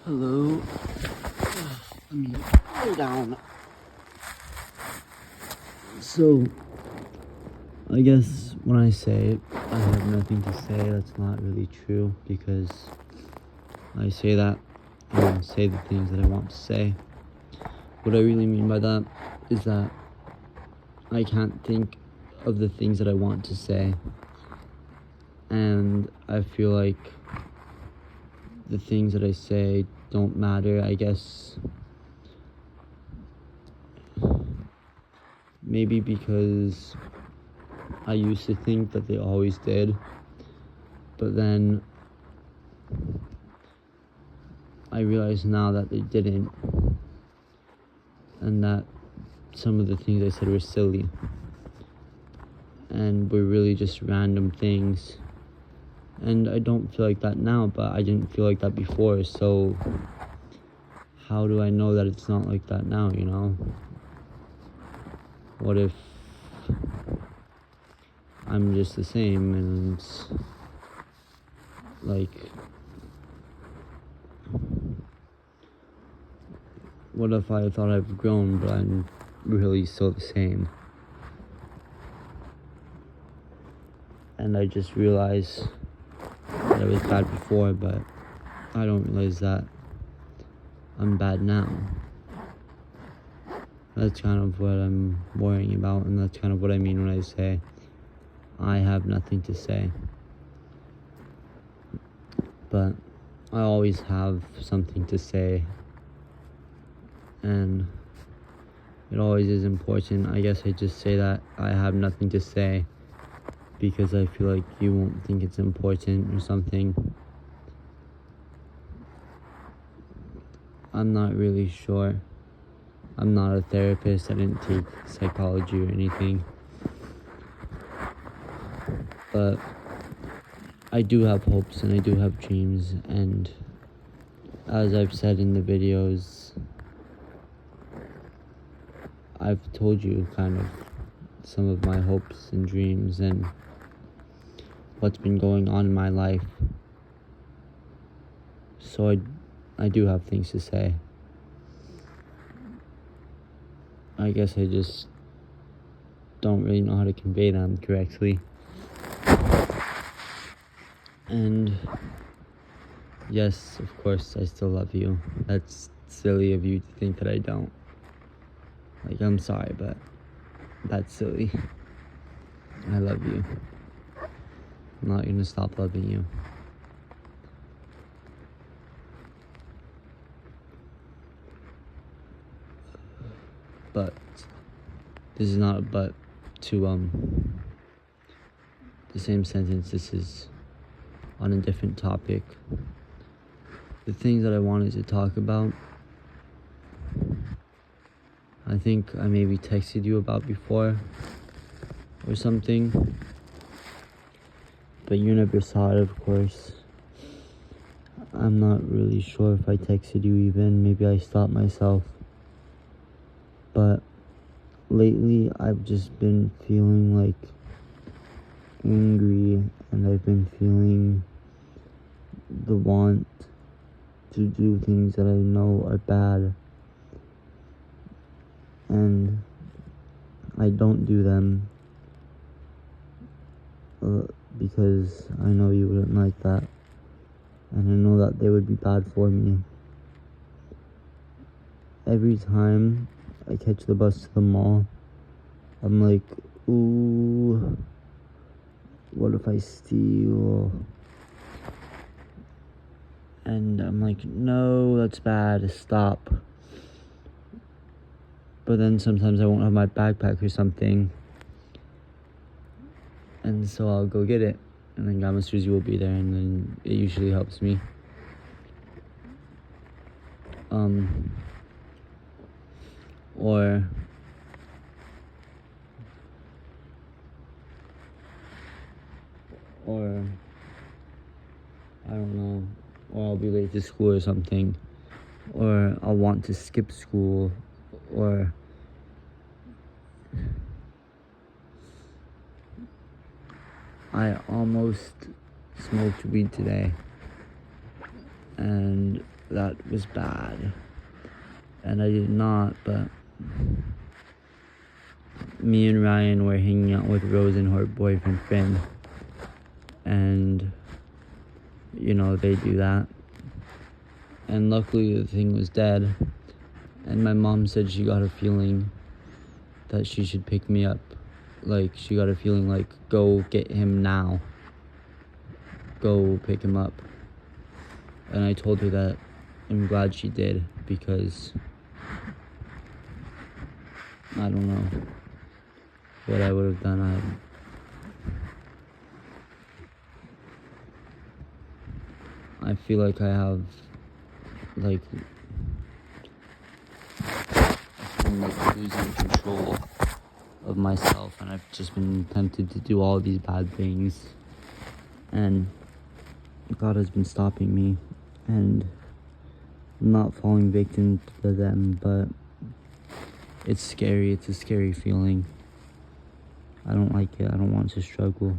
Hello. Let me lay down. So, I guess when I say I have nothing to say, that's not really true, because I say that and say the things that I want to say. What I really mean by that is that I can't think of the things that I want to say, and I feel like the things that I say don't matter, I guess. Maybe because I used to think that they always did, but then I realize now that they didn't, and that some of the things I said were silly and were really just random things. And I don't feel like that now, but I didn't feel like that before, so how do I know that it's not like that now, you know? What if I'm just the same, and like, what if I thought I've grown, but I'm really still the same? And I just realized that I was bad before, but I don't realize that I'm bad now. That's kind of what I'm worrying about, and that's kind of what I mean when I say I have nothing to say. But I always have something to say, and it always is important. I guess I just say that I have nothing to say because I feel like you won't think it's important or something. I'm not really sure. I'm not a therapist. I didn't take psychology or anything. But I do have hopes and I do have dreams, and as I've said in the videos, I've told you kind of some of my hopes and dreams and what's been going on in my life. So I do have things to say. I guess I just don't really know how to convey them correctly. And yes, of course, I still love you. That's silly of you to think that I don't. Like, I'm sorry, but that's silly. I love you. I'm not gonna stop loving you. But this is not a but to the same sentence. This is on a different topic. The things that I wanted to talk about, I think I maybe texted you about before or something, but you never saw it, of course. I'm not really sure if I texted you even. Maybe I stopped myself. But lately I've just been feeling like angry, and I've been feeling the want to do things that I know are bad, and I don't do them because I know you wouldn't like that, and I know that they would be bad for me. Every time I catch the bus to the mall, I'm like, ooh, what if I steal? And I'm like, no, that's bad, stop. But then sometimes I won't have my backpack or something, and so I'll go get it, and then Grandma Susie will be there, and then it usually helps me. Or I don't know, or I'll be late to school or something, or I'll want to skip school, or I almost smoked weed today, and that was bad. And I did not, but me and Ryan were hanging out with Rose and her boyfriend Finn. And, they do that. And luckily the thing was dead. And my mom said she got a feeling that she should pick me up. Like, she got a feeling like, go get him now. Go pick him up. And I told her that I'm glad she did, because I don't know what I would have done. I feel like I have, like losing control of myself, and I've just been tempted to do all these bad things, and God has been stopping me, and I'm not falling victim to them, but it's scary. It's a scary feeling. I don't like it. I don't want to struggle.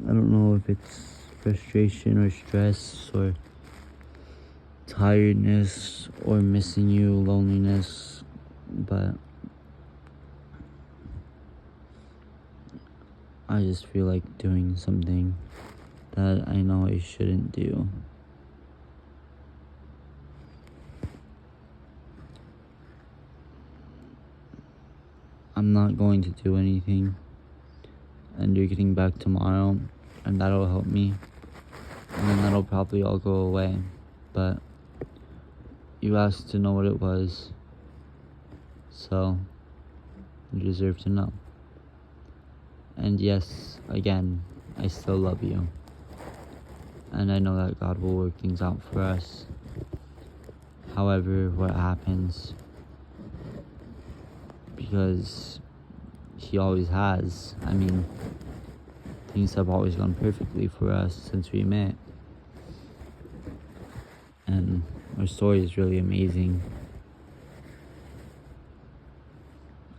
I don't know if it's frustration or stress or tiredness or missing you, loneliness, but I just feel like doing something that I know I shouldn't do. I'm not going to do anything, and you're getting back tomorrow, and that'll help me, and then that'll probably all go away. But you asked to know what it was, so you deserve to know. And yes, again, I still love you, and I know that God will work things out for us. However, what happens, because He always has. I mean, things have always gone perfectly for us since we met, and our story is really amazing.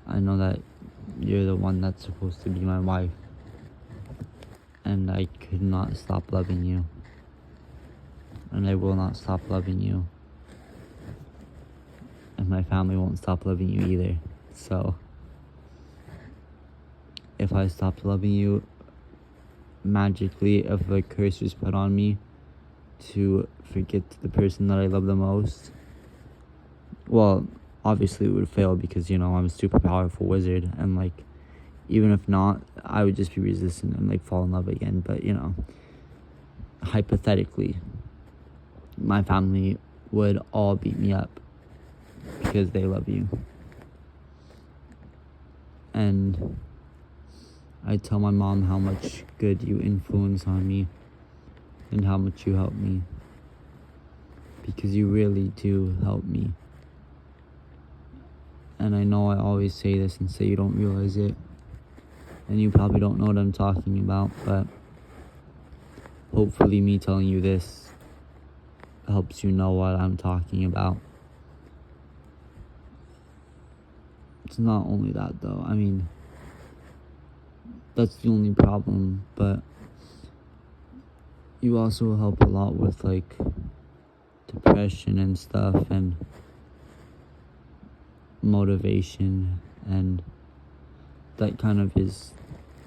I know that you're the one that's supposed to be my wife, and I could not stop loving you, and I will not stop loving you, and my family won't stop loving you either. So if I stopped loving you, magically, if a curse was put on me to forget the person that I love the most, well, obviously it would fail, because I'm a super powerful wizard, and like, even if not, I would just be resistant and like fall in love again. But hypothetically, my family would all beat me up because they love you, and I tell my mom how much good you influence on me and how much you help me, because you really do help me. And I know I always say this and say you don't realize it, and you probably don't know what I'm talking about, but hopefully me telling you this helps you know what I'm talking about. It's not only that though, I mean, that's the only problem, but you also help a lot with like depression and stuff, and motivation, and that kind of is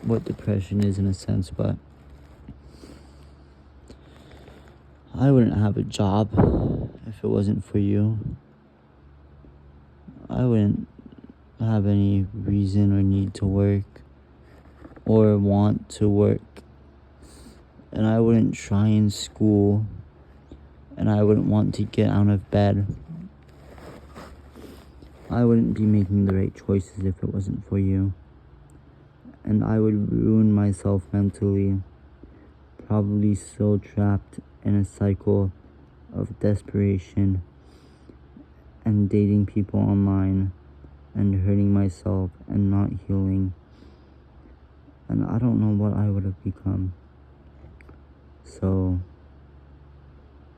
what depression is in a sense. But I wouldn't have a job if it wasn't for you. I wouldn't have any reason or need to work or want to work, and I wouldn't try in school, and I wouldn't want to get out of bed. I wouldn't be making the right choices if it wasn't for you, and I would ruin myself mentally, probably still trapped in a cycle of desperation and dating people online and hurting myself and not healing. And I don't know what I would have become. So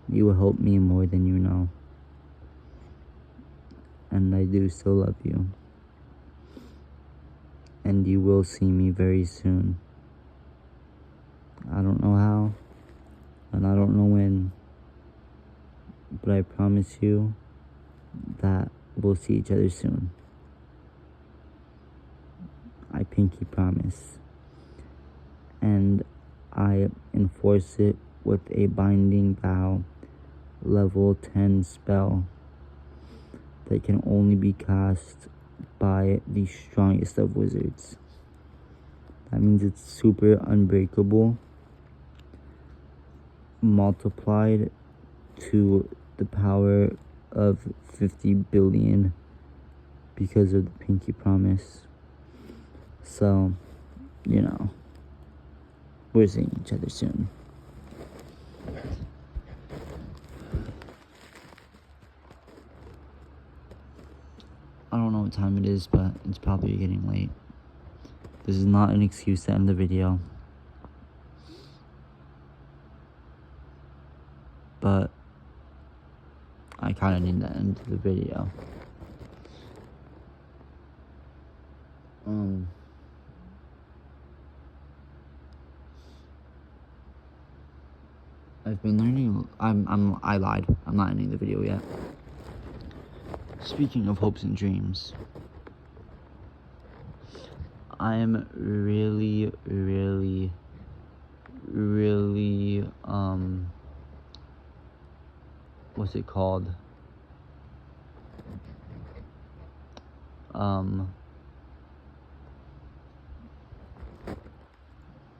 you help me more than you know. And I do still love you. And you will see me very soon. I don't know how, and I don't know when, but I promise you that we'll see each other soon. I pinky promise. And I enforce it with a binding vow, level 10 spell that can only be cast by the strongest of wizards. That means it's super unbreakable, multiplied to the power of 50 billion because of the pinky promise. So, we're seeing each other soon. I don't know what time it is, but it's probably getting late. This is not an excuse to end the video, but I kind of need to end the video. I've been learning. I lied. I'm not ending the video yet. Speaking of hopes and dreams, I am really, what's it called?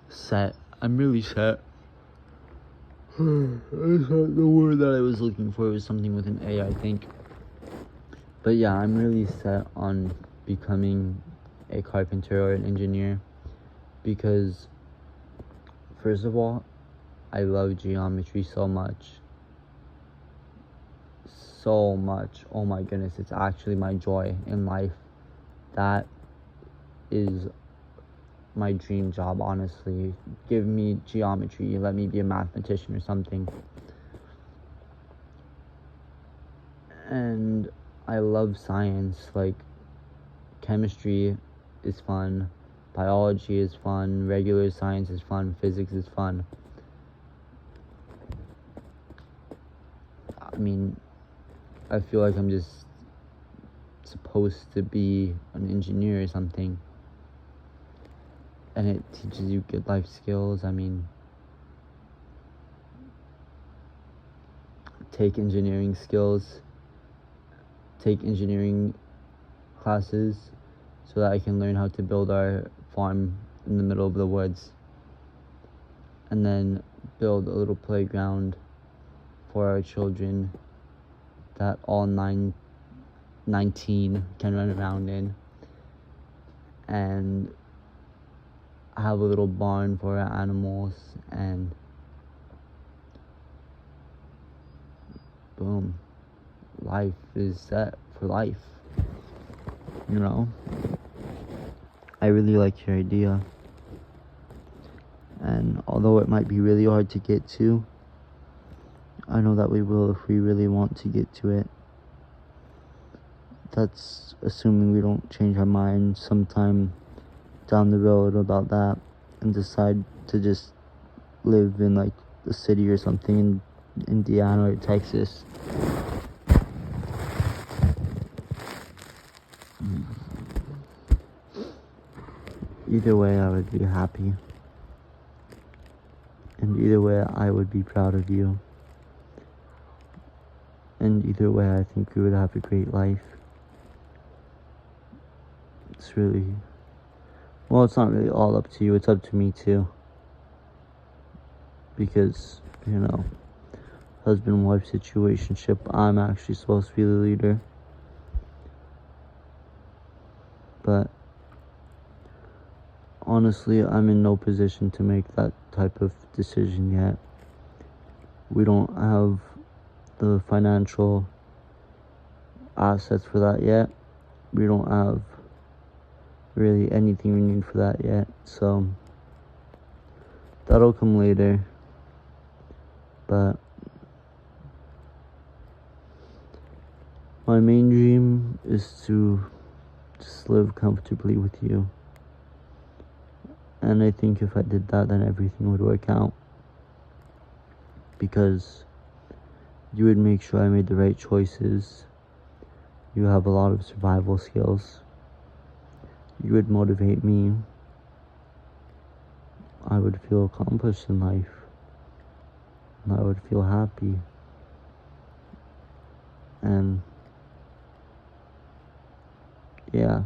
Set. I'm really set. That's not the word that I was looking for. It was something with an A, I think. But yeah, I'm really set on becoming a carpenter or an engineer because, first of all, I love geometry so much. So much. Oh my goodness, it's actually my joy in life. That is my dream job, honestly. Give me geometry, let me be a mathematician or something. And I love science. Like, chemistry is fun, biology is fun, regular science is fun, physics is fun. I mean, I feel like I'm just supposed to be an engineer or something. And it teaches you good life skills. I mean, take engineering classes so that I can learn how to build our farm in the middle of the woods. And then build a little playground for our children that all 19 can run around in. And have a little barn for our animals, and boom, life is set for life. I really like your idea, and although it might be really hard to get to, I know that we will if we really want to get to it. That's assuming we don't change our mind sometime down the road about that and decide to just live in like the city or something in Indiana or Texas. Either way, I would be happy, and either way I would be proud of you, and either way I think we would have a great life. It's not really all up to you, it's up to me too. Because, husband-wife situationship, I'm actually supposed to be the leader. But, honestly, I'm in no position to make that type of decision yet. We don't have the financial assets for that yet. We don't have really anything we need for that yet, so that'll come later. But my main dream is to just live comfortably with you, and I think if I did that, then everything would work out, because You would make sure I made the right choices. You have a lot of survival skills. You would motivate me. I would feel accomplished in life. And I would feel happy. And yeah.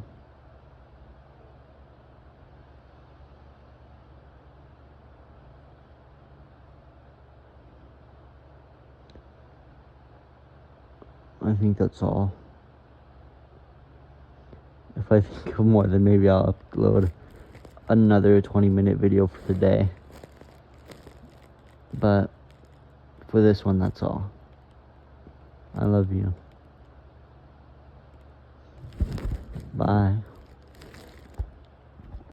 I think that's all. If I think of more, then maybe I'll upload another 20-minute video for the day. But for this one, that's all. I love you. Bye.